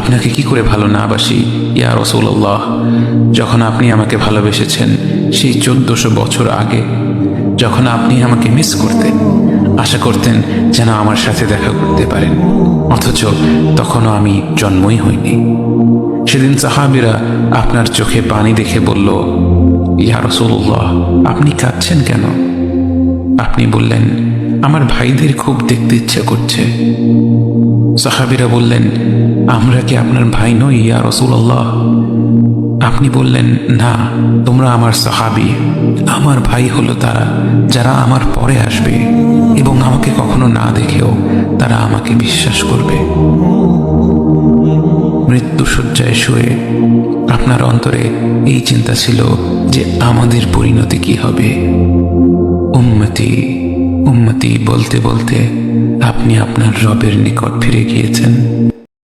আপনাকে কি করে ভালো না বাসি ইয়া রাসূলুল্লাহ। যখন আপনি আমাকে ভালোবেসেছেন সেই 1400 বছর আগে, যখন আপনি আমাকে মিস করতেন, আশা করতেন যেন আমার সাথে দেখা করতে পারেন, অথচ তখনও আমি জন্মই হইনি। সেদিন সাহাবীরা আপনার চোখে পানি দেখে বলল, ইয়া রাসূলুল্লাহ, আপনি কাঁদছেন কেন? আপনি বললেন, আমার ভাইদের খুব দেখতে ইচ্ছে করছে। সাহাবীরা বললেন, আমরা কি আপনার ভাই নই ইয়া রাসূলুল্লাহ? আপনি বললেন, না, তোমরা আমার সাহাবী। আমার ভাই হলো তারা যারা আমার পরে আসবে এবং আমাকে কখনো না দেখেও তারা আমাকে বিশ্বাস করবে। মৃত্যু শয্যায় শুয়ে আপনার অন্তরে এই চিন্তা ছিল যে আমাদের পরিণতি কি হবে। উম্মতি উম্মতি বলতে বলতে আপনি আপনার রবের নিকট ফিরে গিয়েছেন।